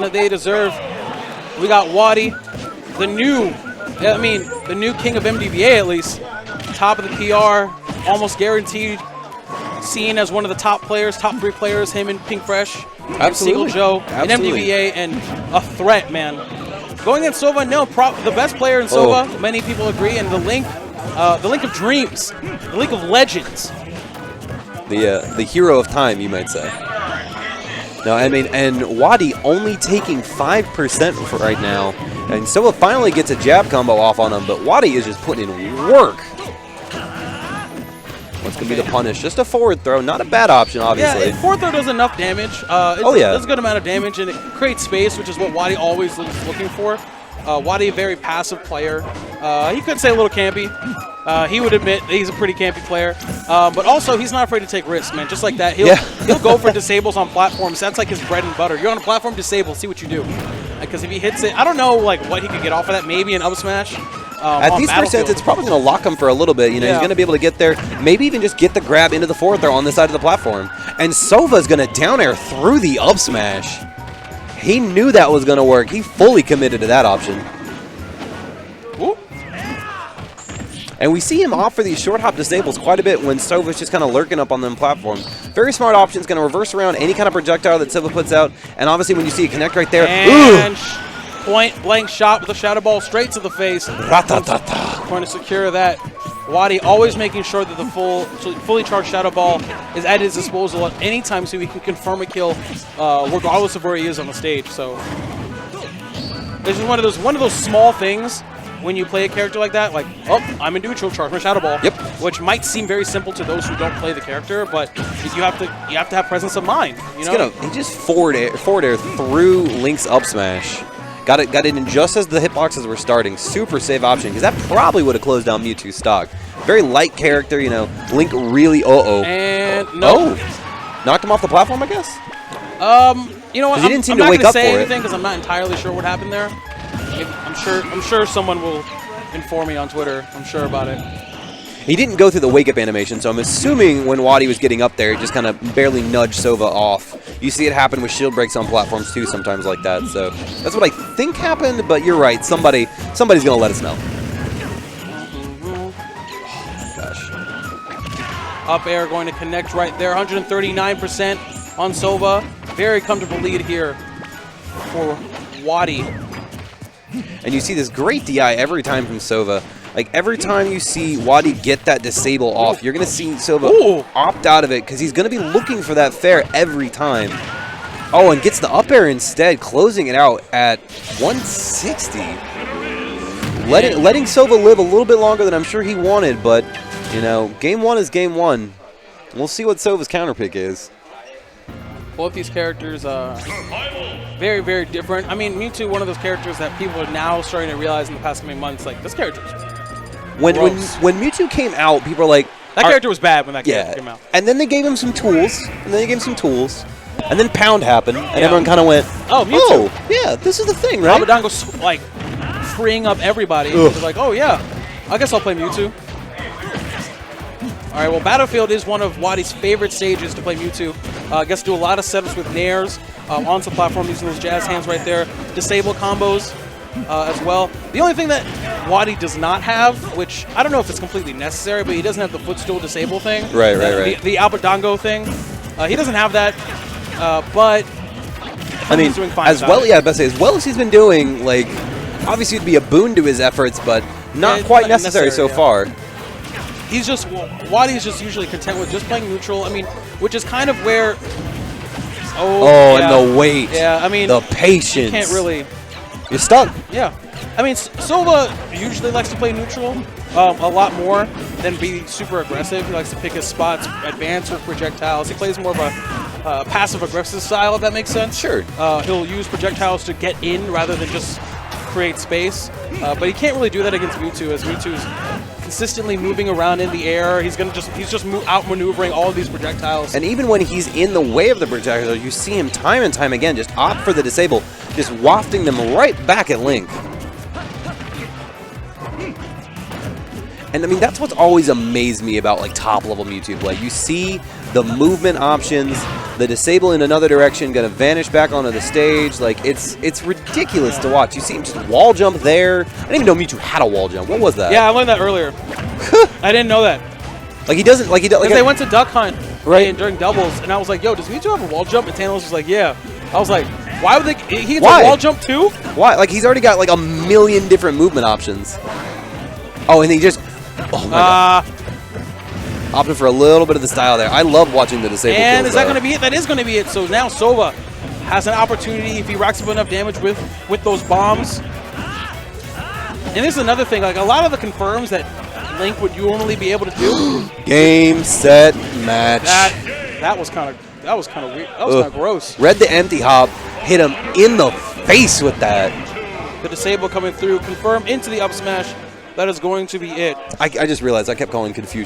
that they deserve. We got WaDi, the new king of MDVA at least. Top of the PR, almost guaranteed. Seen as one of the top 3 players, him and Pink Fresh. Absolutely. And Joe in MDVA, and a threat, man. Going against SoVA, no, the best player in SoVA, many people agree, and the link of dreams, the link of legends. The hero of time, you might say. No, I mean, and WaDi only taking 5% for right now. And SoVA finally gets a jab combo off on him, but WaDi is just putting in work. What's going to be the punish? Just a forward throw. Not a bad option, obviously. Yeah, forward throw does enough damage. It does a good amount of damage, and it creates space, which is what WaDi always looking for. WaDi, a very passive player. He could say a little campy. He would admit he's a pretty campy player. But also, he's not afraid to take risks, man. Just like that, he'll go for disables on platforms. That's like his bread and butter. You're on a platform, disable, see what you do. Because if he hits it, I don't know like what he could get off of that. Maybe an up smash. At these percents, it's probably going to lock him for a little bit. You know, he's going to be able to get there, maybe even just get the grab into the forward throw on the side of the platform. And SoVa's going to down air through the up smash. He knew that was going to work. He fully committed to that option. Ooh. And we see him opt for these short hop disables quite a bit when SoVa's just kind of lurking up on them platform. Very smart option. It's going to reverse around any kind of projectile that SoVA puts out. And obviously when you see it connect right there, and point blank shot with a shadow ball straight to the face. Trying to secure that. WaDi always making sure that the fully charged shadow ball is at his disposal at any time, so he can confirm a kill regardless of where he is on the stage. So this is one of those small things when you play a character like that, like, oh, I'm in neutral, charge my shadow ball. Yep. Which might seem very simple to those who don't play the character, but you have to have presence of mind. You know? He just forward air through Link's up smash. Got it in just as the hitboxes were starting. Super safe option, because that probably would have closed down Mewtwo's stock. Very light character, you know. Link really, And no. Knocked him off the platform, I guess? You know what? He didn't seem I'm to wake not up going to say for anything because I'm not entirely sure what happened there. I'm sure someone will inform me on Twitter. I'm sure about it. He didn't go through the wake-up animation, so I'm assuming when WaDi was getting up there, he just kind of barely nudged SoVA off. You see it happen with shield breaks on platforms too, sometimes like that. So that's what I think happened, but you're right. Somebody's going to let us know. Oh, gosh. Up air going to connect right there. 139% on SoVA. Very comfortable lead here for WaDi. And you see this great DI every time from SoVA. Like, every time you see WaDi get that disable off, you're going to see SoVA opt out of it because he's going to be looking for that fair every time. Oh, and gets the up air instead, closing it out at 160. Letting SoVA live a little bit longer than I'm sure he wanted, but, you know, game one is game one. We'll see what SoVA's counterpick is. Both these characters very, very different. I mean, Mewtwo, one of those characters that people are now starting to realize in the past coming months, like, this character's When Mewtwo came out, people were like... That character was bad when that character came out. And then they gave him some tools, and then Pound happened, and everyone kind of went, oh, Mewtwo. Oh, yeah, this is the thing, right? Abadango's, like, freeing up everybody. It's like, oh, yeah, I guess I'll play Mewtwo. All right, well, Battlefield is one of WaDi's favorite stages to play Mewtwo. Gets to do a lot of setups with nairs onto the platform, using those jazz hands right there. Disable combos as well. The only thing that WaDi does not have, which I don't know if it's completely necessary, but he doesn't have the footstool disable thing. Right. The Abadango thing. He doesn't have that, but I mean, he's doing fine as well as he's been doing, like, obviously it'd be a boon to his efforts, but not quite necessary so far. He's just, WaDi is just usually content with just playing neutral. I mean, which is kind of where. And the weight. Yeah, I mean, the patience. You can't really. You're stuck. Yeah, I mean, SoVA usually likes to play neutral a lot more than be super aggressive. He likes to pick his spots, advance with projectiles. He plays more of a passive-aggressive style, if that makes sense. Sure. He'll use projectiles to get in rather than just create space. But he can't really do that against Mewtwo, as Mewtwo's consistently moving around in the air. He's just outmaneuvering all of these projectiles. And even when he's in the way of the projectiles, you see him time and time again just opt for the disable, just wafting them right back at Link. And I mean, that's what's always amazed me about like top level Mewtwo play. You see the movement options, The disable in another direction, going to vanish back onto the stage. Like, it's ridiculous to watch. You see him just wall jump there. I didn't even know Mewtwo had a wall jump. What was that? Yeah, I learned that earlier. I didn't know that. Like, he doesn't, like, he does. Like, they went to Duck Hunt right during doubles, and I was like, yo, does Mewtwo have a wall jump? And Tanos was like, yeah. I was like, why would they, he gets a wall jump too? Why? Like, he's already got like a million different movement options. Oh, and he just, oh my god. Opted for a little bit of the style there. I love watching the disable And kills, is that going to be it? That is going to be it. So now SoVA has an opportunity if he racks up enough damage with those bombs. And this is another thing. Like, a lot of the confirms that Link would normally be able to do. Game, set, match. That was kind of weird. That was kind of gross. Read the empty hop, hit him in the face with that. The disable coming through, confirm into the up smash. That is going to be it. I just realized I kept calling Confusion